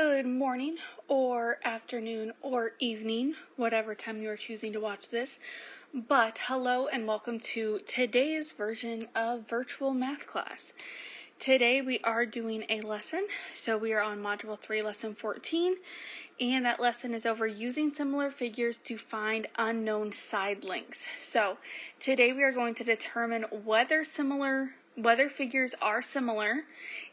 Good morning, or afternoon, or evening, whatever time you are choosing to watch this. But hello and welcome to today's version of virtual math class. Today we are doing a lesson, so we are on Module 3, Lesson 14, and that lesson is over using similar figures to find unknown side lengths. So today we are going to determine whether figures are similar,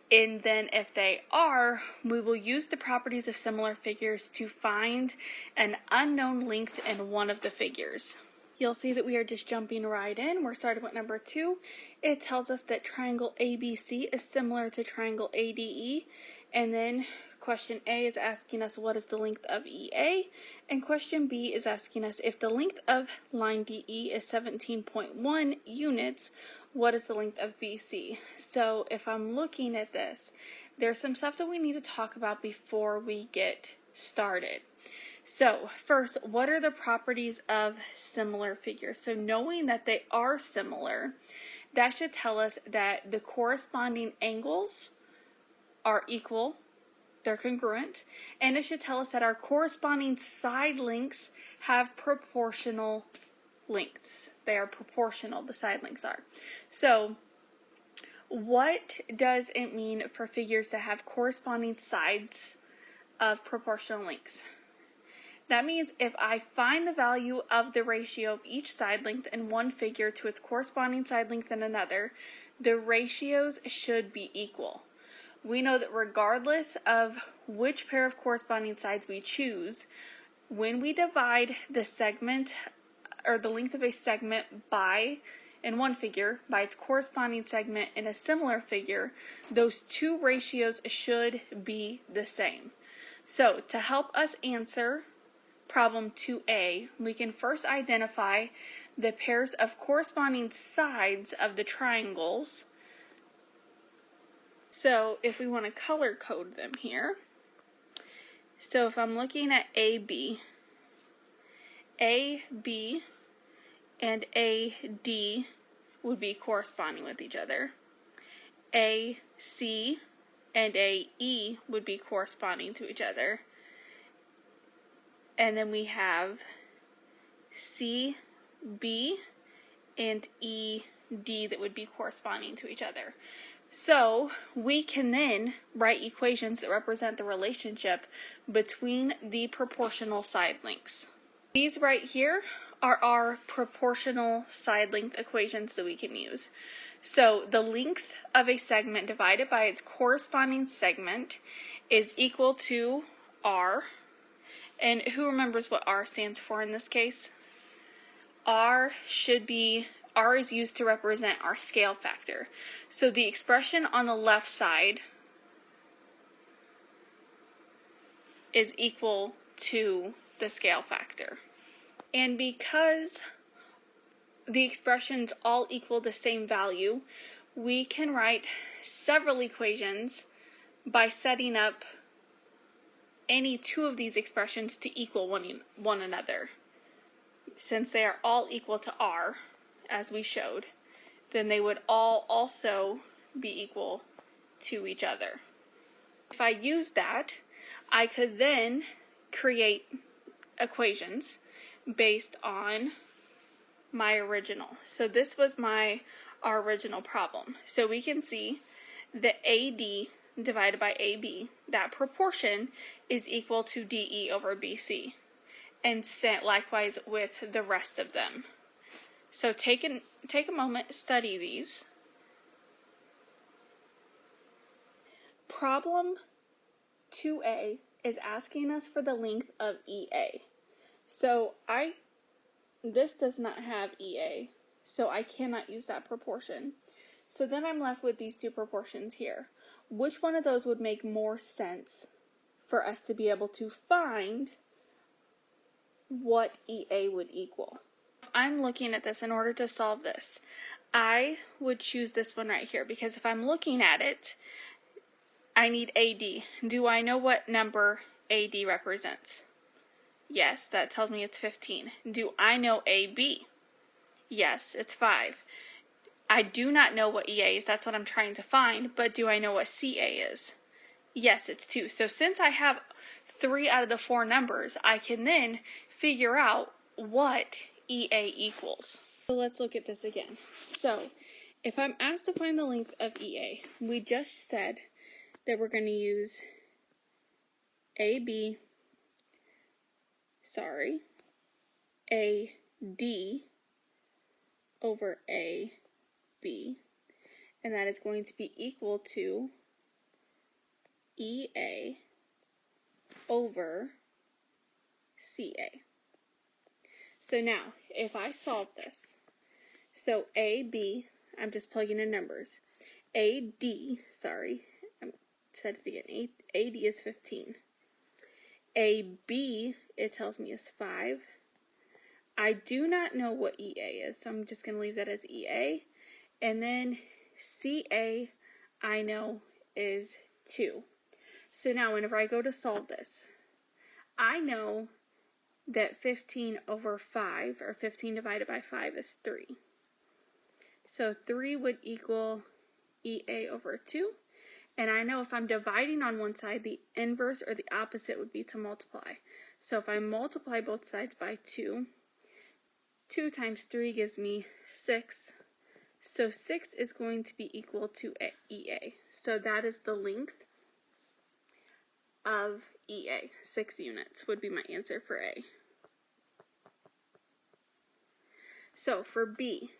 and then if they are, we will use the properties of similar figures to find an unknown length in one of the figures. You'll see that we are just jumping right in. We're starting with number 2. It tells us that triangle ABC is similar to triangle ADE, and then question A is asking us what is the length of EA, and question B is asking us if the length of line DE is 17.1 units, what is the length of BC? So if I'm looking at this, there's some stuff that we need to talk about before we get started. So first, what are the properties of similar figures? So knowing that they are similar, that should tell us that the corresponding angles are equal, they're congruent, and it should tell us that our corresponding side lengths have proportional lengths. They are proportional, the side lengths are. So what does it mean for figures to have corresponding sides of proportional lengths? That means if I find the value of the ratio of each side length in one figure to its corresponding side length in another, the ratios should be equal. We know that regardless of which pair of corresponding sides we choose, when we divide the segment or the length of a segment in one figure by its corresponding segment in a similar figure, those two ratios should be the same. So to help us answer problem 2A, we can first identify the pairs of corresponding sides of the triangles. So if we want to color code them here, so if I'm looking at AB and AD would be corresponding with each other. AC and AE would be corresponding to each other. And then we have CB and ED that would be corresponding to each other. So we can then write equations that represent the relationship between the proportional side lengths. These right here are our proportional side length equations that we can use. So the length of a segment divided by its corresponding segment is equal to R. And who remembers what R stands for in this case? R is used to represent our scale factor. So the expression on the left side is equal to the scale factor. And because the expressions all equal the same value, we can write several equations by setting up any two of these expressions to equal one another. Since they are all equal to R, as we showed, then they would all also be equal to each other. If I use that, I could then create equations based on my original. So this was our original problem. So we can see that AD divided by AB, that proportion is equal to DE over BC. And likewise with the rest of them. So take a moment, study these. Problem 2A is asking us for the length of EA. So this does not have EA, so I cannot use that proportion. So then I'm left with these two proportions here. Which one of those would make more sense for us to be able to find what EA would equal? I'm looking at this in order to solve this. I would choose this one right here because if I'm looking at it, I need AD. Do I know what number AD represents? Yes, that tells me it's 15. Do I know AB? Yes, it's 5. I do not know what EA is, that's what I'm trying to find, but do I know what CA is? Yes, it's 2. So since I have 3 out of the 4 numbers, I can then figure out what EA equals. So let's look at this again. So if I'm asked to find the length of EA, we just said that we're going to use AD over AB, and that is going to be equal to EA over CA. So now, if I solve this, so AB, I'm just plugging in numbers. I said it again, AD is 15. AB, it tells me is 5. I do not know what EA is, so I'm just going to leave that as EA. And then CA, I know is 2. So now whenever I go to solve this, I know that 15 over 5, or 15 divided by 5 is 3. So 3 would equal EA over 2. And I know if I'm dividing on one side, the inverse or the opposite would be to multiply. So if I multiply both sides by 2, 2 times 3 gives me 6. So 6 is going to be equal to EA. So that is the length of EA. 6 units would be my answer for A. So for B,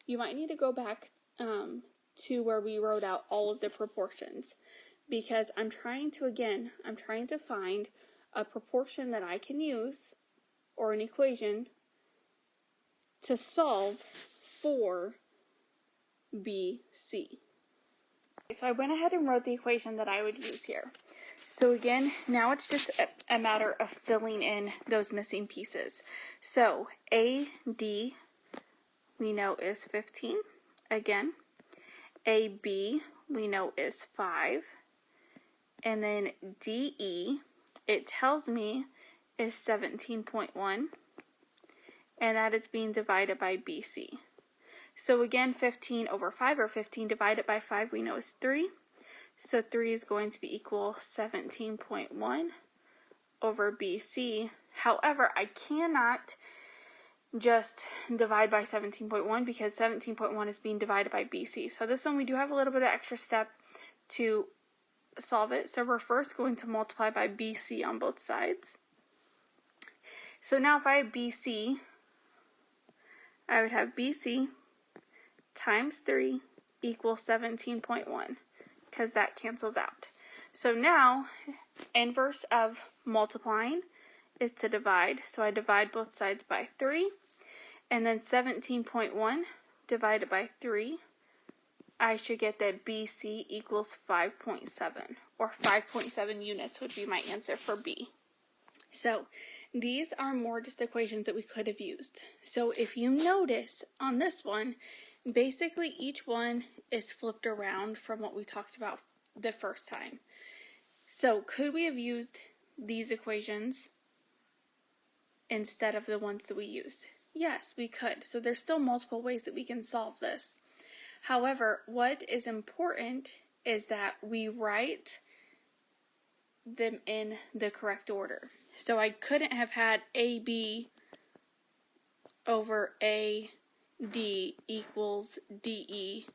you might need to go back to where we wrote out all of the proportions, because I'm trying to find a proportion that I can use, or an equation, to solve for BC. So I went ahead and wrote the equation that I would use here. So again, now it's just a matter of filling in those missing pieces. So AD, we know is 15, again. AB, we know is 5. And then DE, it tells me is 17.1. And that is being divided by BC. So again, 15 over 5, or 15 divided by 5, we know is 3. So 3 is going to be equal 17.1 over BC. However, I cannot just divide by 17.1 because 17.1 is being divided by BC. So this one we do have a little bit of extra step to solve it. So we're first going to multiply by BC on both sides. So now if I have BC, I would have BC times 3 equals 17.1, because that cancels out. So now, inverse of multiplying is to divide. So I divide both sides by 3. And then 17.1 divided by 3, I should get that BC equals 5.7, or 5.7 units would be my answer for B. So these are more just equations that we could have used. So if you notice on this one, basically each one is flipped around from what we talked about the first time. So could we have used these equations instead of the ones that we used? Yes, we could. So there's still multiple ways that we can solve this. However, what is important is that we write them in the correct order. So I couldn't have had AB over AD equals DE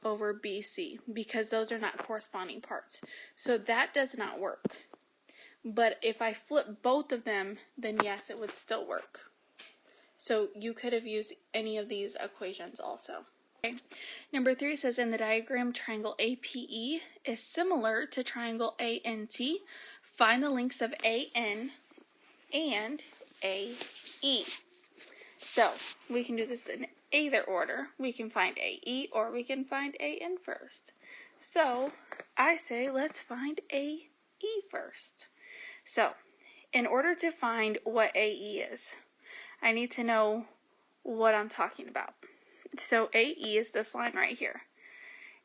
over BC, because those are not corresponding parts. So that does not work. But if I flip both of them, then yes, it would still work. So you could have used any of these equations also. Okay. Number 3 says, in the diagram, triangle APE is similar to triangle ANT. Find the lengths of AN and AE. So we can do this in either order. We can find AE or we can find AN first. So I say let's find AE first. So in order to find what AE is, I need to know what I'm talking about. So AE is this line right here.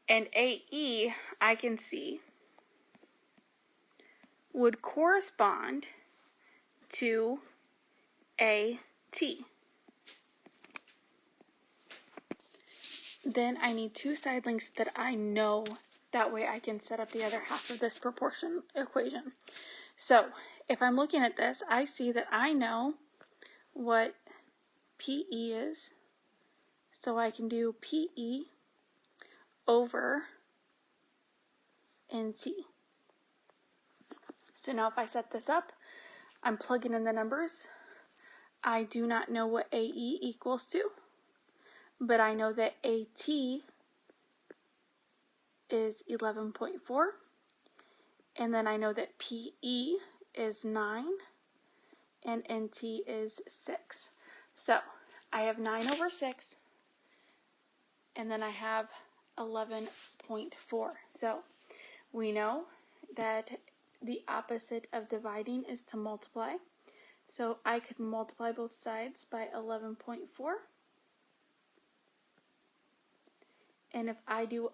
And AE, I can see, would correspond to AT. Then I need two side lengths that I know That way I can set up the other half of this proportion equation. So if I'm looking at this, I see that I know what PE is. So I can do PE over NT. So now if I set this up, I'm plugging in the numbers. I do not know what AE equals to, but I know that AT is 11.4, and then I know that PE is 9, and NT is 6. So I have 9 over 6, and then I have 11.4. So we know that the opposite of dividing is to multiply. So I could multiply both sides by 11.4. And if I do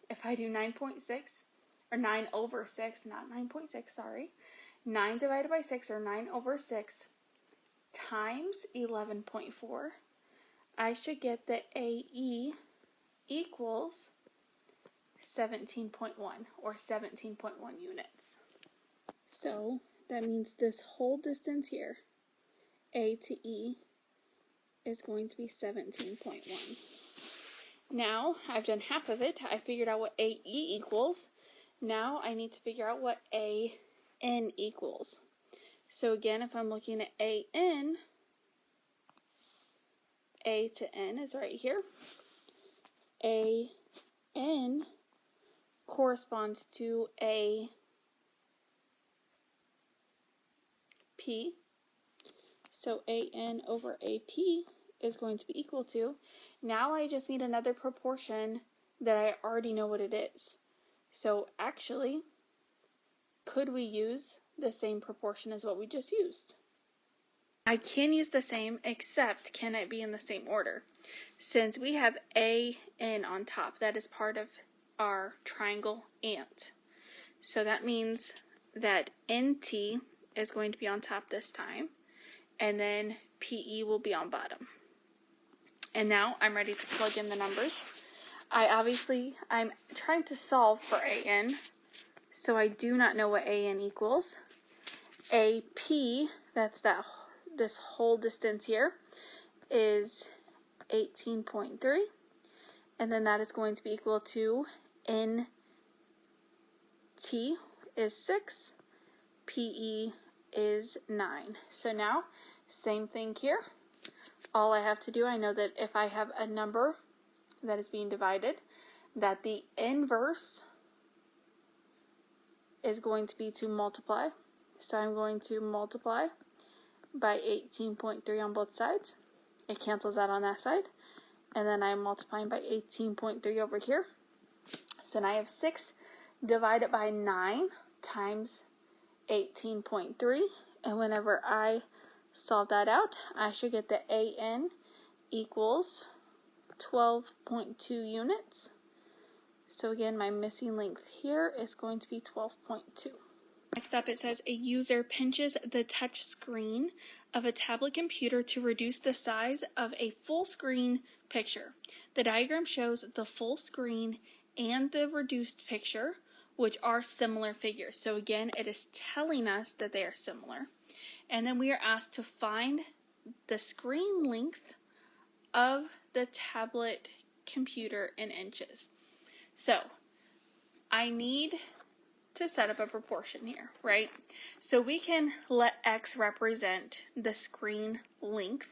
if I do 9.6, or 9 over 6, not 9.6, sorry. 9 divided by 6, or 9 over 6, times 11.4, I should get that AE equals 17.1, or 17.1 units. So that means this whole distance here, A to E, is going to be 17.1. Now I've done half of it. I figured out what AE equals. Now I need to figure out what AN equals. So again, if I'm looking at AN, A to N is right here. AN corresponds to AP. So AN over AP is going to be equal to, now I just need another proportion that I already know what it is. So actually, could we use the same proportion as what we just used? I can use the same, except can it be in the same order? Since we have AN on top, that is part of our triangle ant. So that means that NT is going to be on top this time, and then PE will be on bottom. And now I'm ready to plug in the numbers. I'm trying to solve for AN, so I do not know what AN equals. AP, that's this whole distance here, is 18.3, and then that is going to be equal to NT is 6, PE is 9. So now, same thing here. All I have to do, I know that if I have a number that is being divided, that the inverse is going to be to multiply. So I'm going to multiply by 18.3 on both sides. It cancels out on that side. And then I'm multiplying by 18.3 over here. So now I have 6 divided by 9 times 18.3. And whenever I solve that out, I should get the AN equals 12.2 units. So again, my missing length here is going to be 12.2. Next up, it says a user pinches the touch screen of a tablet computer to reduce the size of a full screen picture. The diagram shows the full screen and the reduced picture, which are similar figures. So again, it is telling us that they are similar. And then we are asked to find the screen length of the tablet computer in inches. So I need to set up a proportion here, right? So we can let X represent the screen length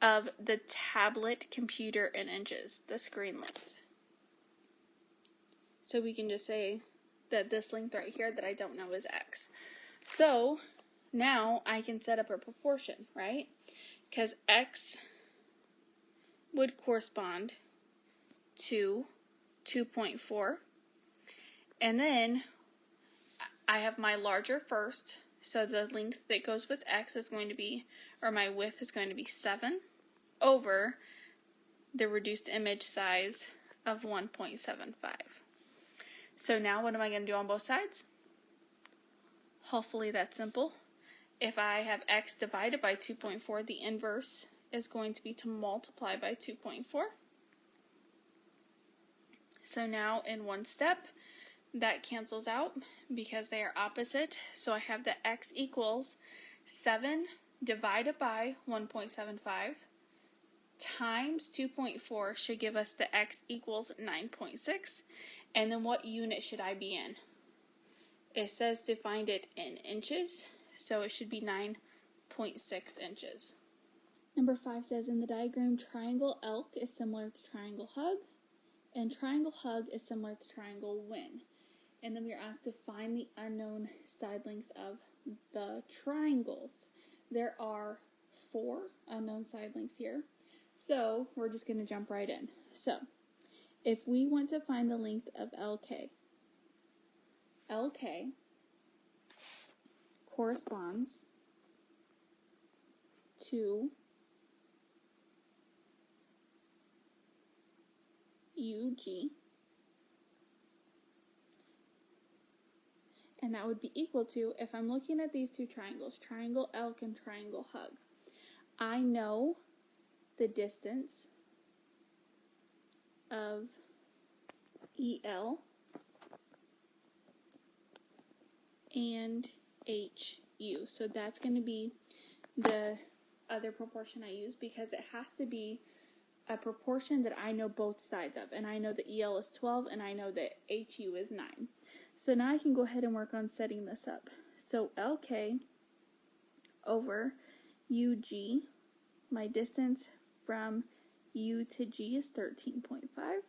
of the tablet computer in inches, the screen length. So we can just say that this length right here that I don't know is X. So now I can set up a proportion, right? Because X would correspond to 2.4. And then I have my larger first, so the length that goes with X is going to be, or my width is going to be 7 over the reduced image size of 1.75. So now what am I going to do on both sides? Hopefully that's simple. If I have X divided by 2.4, the inverse is going to be to multiply by 2.4. So now in one step, that cancels out because they are opposite. So I have the x equals 7 divided by 1.75 times 2.4 should give us the x equals 9.6. And then what unit should I be in? It says to find it in inches, so it should be 9.6 inches. Number 5 says in the diagram, triangle elk is similar to triangle hug, and triangle hug is similar to triangle win. And then we are asked to find the unknown side lengths of the triangles. There are 4 unknown side lengths here, so we're just going to jump right in. So if we want to find the length of LK corresponds to UG, and that would be equal to, if I'm looking at these two triangles, triangle elk and triangle hug, I know the distance of EL and HU. So that's going to be the other proportion I use, because it has to be a proportion that I know both sides of. And I know that EL is 12 and I know that HU is 9. So now I can go ahead and work on setting this up. So LK over UG, my distance from U to G is 13.5.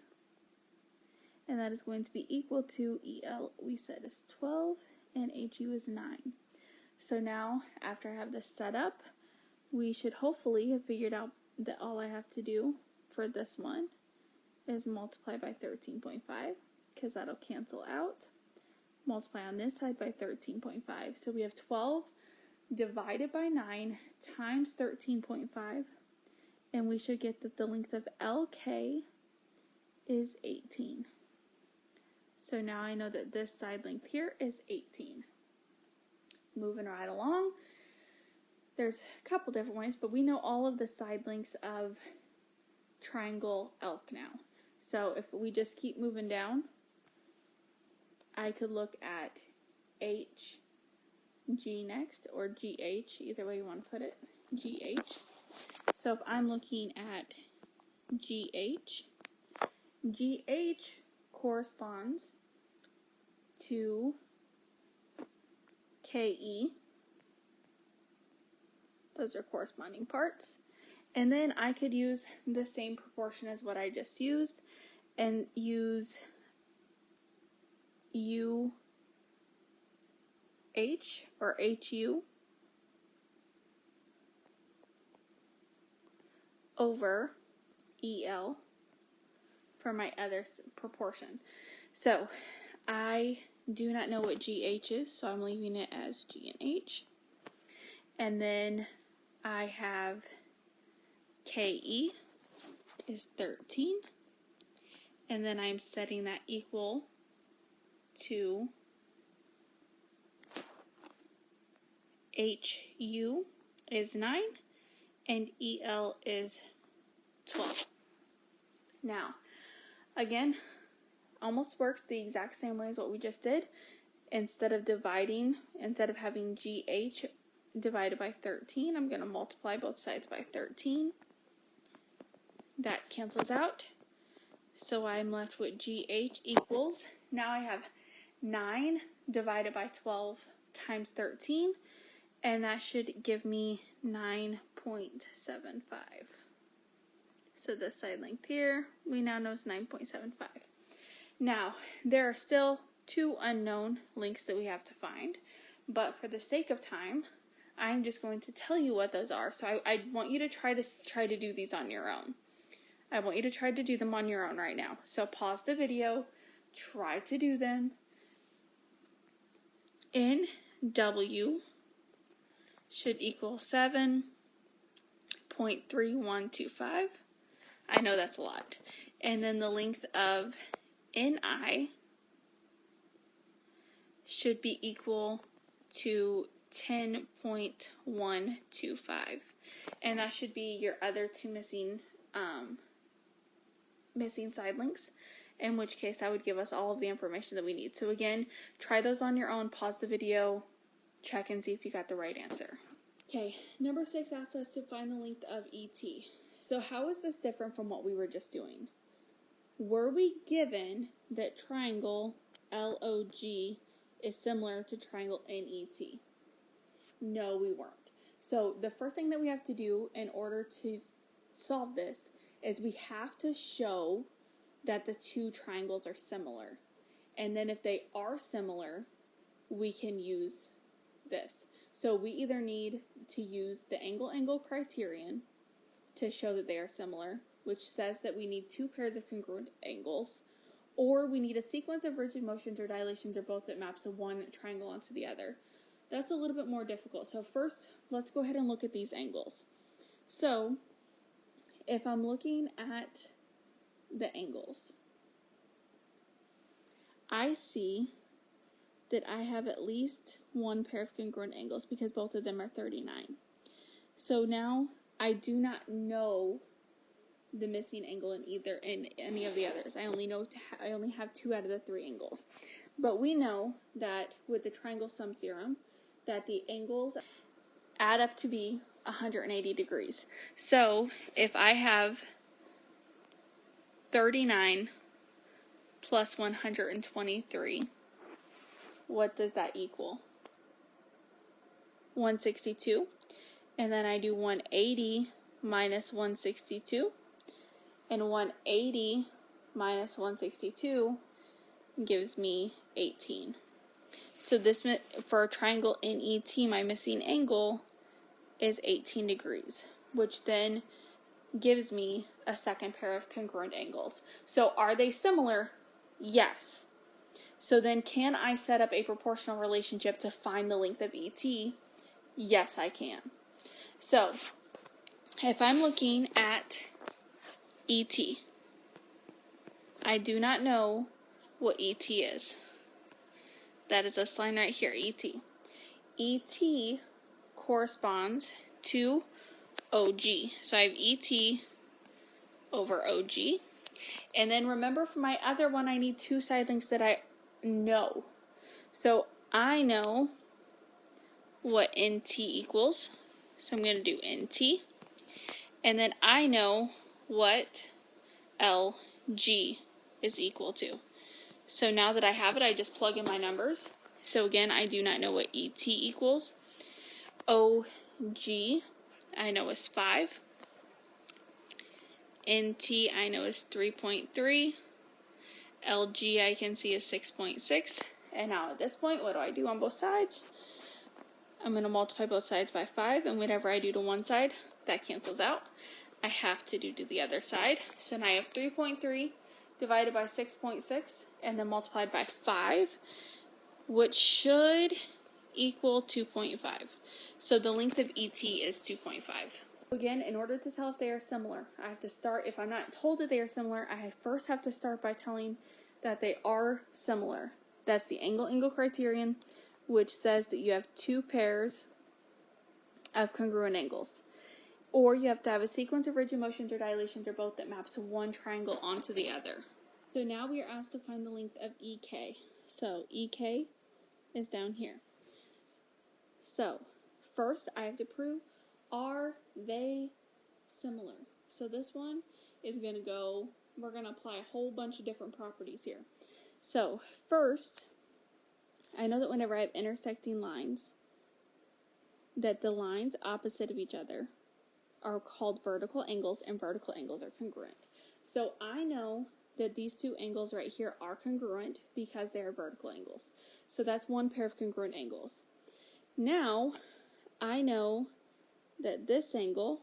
And that is going to be equal to EL, we said, is 12 and HU is 9. So now, after I have this set up, we should hopefully have figured out that all I have to do for this one is multiply by 13.5, because that'll cancel out. Multiply on this side by 13.5. So we have 12 divided by 9 times 13.5, and we should get that the length of LK is 18. So now I know that this side length here is 18. Moving right along, there's a couple different ways, but we know all of the side lengths of triangle elk now. So if we just keep moving down, I could look at HG next, or GH, either way you want to put it, GH. So if I'm looking at GH, GH corresponds to KE. Those are corresponding parts. And then I could use the same proportion as what I just used and use UH or HU over EL for my other proportion. So I do not know what GH is, so I'm leaving it as G and H. And then I have KE is 13. And then I'm setting that equal to HU is 9 and EL is 12. Now, again, almost works the exact same way as what we just did. Instead of having GH divided by 13, I'm going to multiply both sides by 13. That cancels out. So I'm left with GH equals, now I have 9 divided by 12 times 13, and that should give me 9.75. So this side length here, we now know is 9.75. Now, there are still 2 unknown lengths that we have to find, but for the sake of time, I'm just going to tell you what those are. So I want you to try to do these on your own. I want you to try to do them on your own right now. So pause the video, try to do them. NW should equal 7.3125. I know that's a lot. And then the length of NI should be equal to 10.125. And that should be your other 2 missing side lengths. in which case that would give us all of the information that we need. So again, try those on your own, pause the video, check and see if you got the right answer. Okay, number 6 asked us to find the length of ET. So how is this different from what we were just doing? Were we given that triangle LOG is similar to triangle NET? No, we weren't. So the first thing that we have to do in order to solve this is we have to show that the two triangles are similar. And then if they are similar, we can use this. So we either need to use the angle-angle criterion to show that they are similar, which says that we need two pairs of congruent angles, or we need a sequence of rigid motions or dilations or both that maps one triangle onto the other. That's a little bit more difficult. So first, let's go ahead and look at these angles. So if I'm looking at the angles, I see that I have at least one pair of congruent angles because both of them are 39. So now I do not know the missing angle in any of the others. I only have 2 out of the 3 angles. But we know that with the triangle sum theorem that the angles add up to be 180 degrees. So if I have 39 plus 123, what does that equal? 162. And then I do 180 minus 162. And 180 minus 162 gives me 18. So this, for a triangle NET, my missing angle is 18 degrees, which then gives me a second pair of congruent angles. So are they similar? Yes. So then can I set up a proportional relationship to find the length of ET? Yes, I can. So if I'm looking at ET, I do not know what ET is. That is this line right here, ET. ET corresponds to OG. So I have ET over OG. And then remember for my other one, I need 2 side lengths that I know. So I know what NT equals. So I'm going to do NT. And then I know what LG is equal to. So now that I have it, I just plug in my numbers. So again, I do not know what ET equals. OG, I know is 5. NT, I know is 3.3. LG, I can see is 6.6. And now at this point, what do I do on both sides? I'm going to multiply both sides by 5, and whatever I do to one side, that cancels out. I have to do to the other side. So now I have 3.3 divided by 6.6, and then multiplied by 5, which should equal 2.5. So the length of ET is 2.5. Again, in order to tell if they are similar, I have to start, if I'm not told that they are similar, I first have to start by telling that they are similar. That's the angle-angle criterion, which says that you have 2 pairs of congruent angles. Or you have to have a sequence of rigid motions or dilations or both that maps one triangle onto the other. So now we are asked to find the length of EK. So EK is down here. So first I have to prove, are they similar? So this one is going to go, we're going to apply a whole bunch of different properties here. So first, I know that whenever I have intersecting lines, that the lines opposite of each other are called vertical angles, and vertical angles are congruent. So I know that these 2 angles right here are congruent because they are vertical angles. So that's one pair of congruent angles. Now, I know that this angle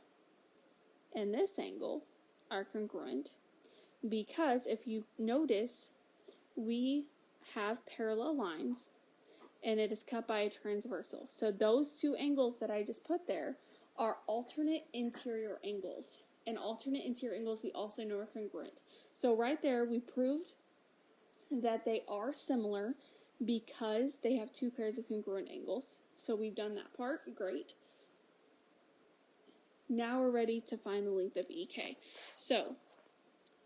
and this angle are congruent because if you notice, we have parallel lines and it is cut by a transversal. So those 2 angles that I just put there are alternate interior angles. And alternate interior angles we also know are congruent. So right there we proved that they are similar because they have 2 pairs of congruent angles. So we've done that part, great. Now we're ready to find the length of EK. So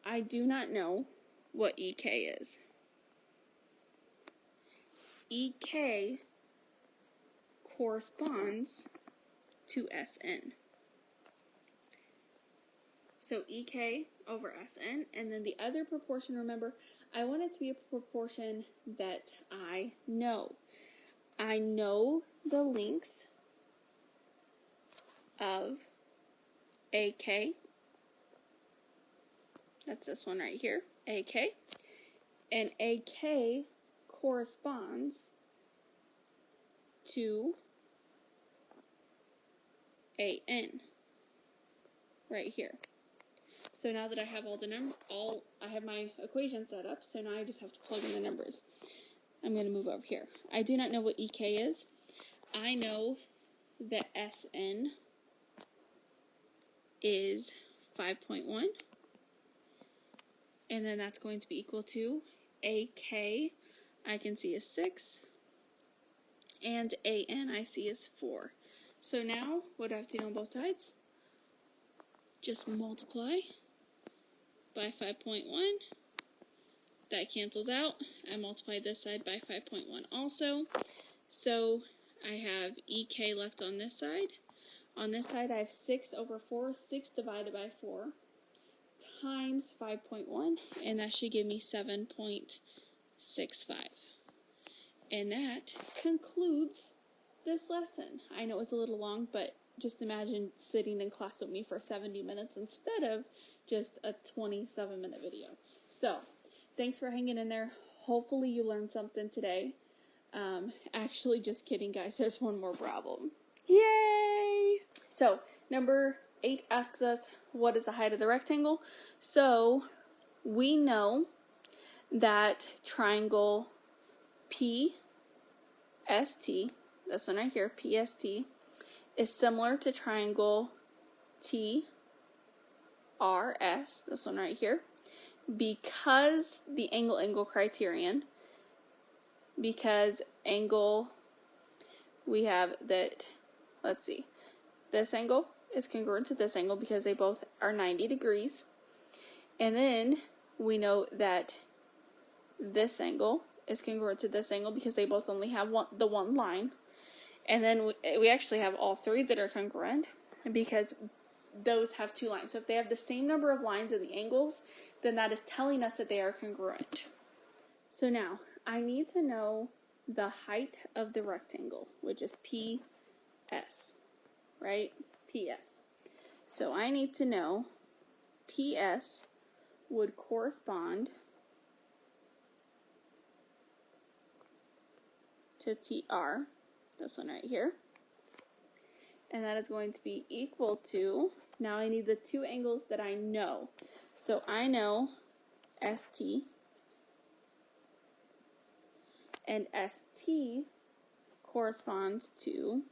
I do not know what EK is. EK corresponds to SN. So EK over SN, and then the other proportion, remember, I want it to be a proportion that I know. I know the length of AK. That's this one right here, AK. And AK corresponds to AN right here. So now that I have I have my equation set up, so now I just have to plug in the numbers. I'm going to move over here. I do not know what EK is. I know that SN is 5.1, and then that's going to be equal to AK, I can see is 6, and AN I see is 4. So now, what do I have to do on both sides? Just multiply by 5.1. That cancels out. I multiply this side by 5.1 also. So I have EK left on this side. On this side, I have 6 over 4, 6 divided by 4, times 5.1, and that should give me 7.65. And that concludes this lesson. I know it's a little long, but just imagine sitting in class with me for 70 minutes instead of just a 27-minute video. So, thanks for hanging in there. Hopefully you learned something today. Actually, just kidding, guys. There's one more problem. Yay! So, number 8 asks us, what is the height of the rectangle? So, we know that triangle PST, this one right here, PST, is similar to triangle TRS, this one right here, because the angle criterion, because angle, we have that, let's see, this angle is congruent to this angle because they both are 90 degrees, and then we know that this angle is congruent to this angle because they both only have the one line, and then we actually have all three that are congruent because those have 2 lines. So if they have the same number of lines in the angles, then that is telling us that they are congruent. So now, I need to know the height of the rectangle, which is PS, right? PS. So I need to know PS would correspond to TR, this one right here, and that is going to be equal to, now I need the 2 angles that I know. So I know ST, and ST corresponds to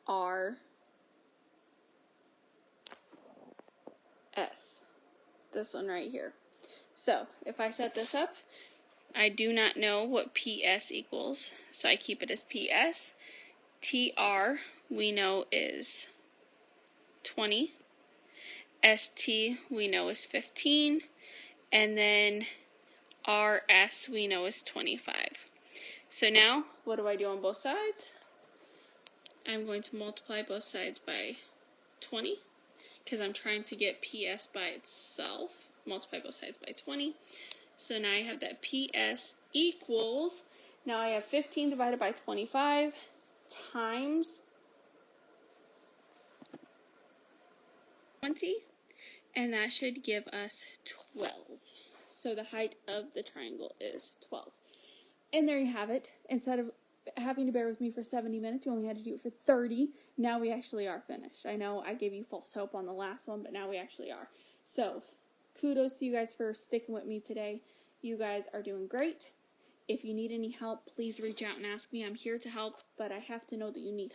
RS, this one right here. So if I set this up, I do not know what PS equals, so I keep it as PS. TR, we know, is 20. ST, we know, is 15. And then RS, we know, is 25. So now, what do I do on both sides? I'm going to multiply both sides by 20, because I'm trying to get PS by itself. Multiply both sides by 20. So now I have that PS equals, now I have 15 divided by 25 times 20, and that should give us 12. So the height of the triangle is 12. And there you have it. Instead of having to bear with me for 70 minutes, you only had to do it for 30. Now we actually are finished. I know I gave you false hope on the last one, but now we actually are. So, kudos to you guys for sticking with me today. You guys are doing great. If you need any help, please reach out and ask me. I'm here to help, but I have to know that you need help.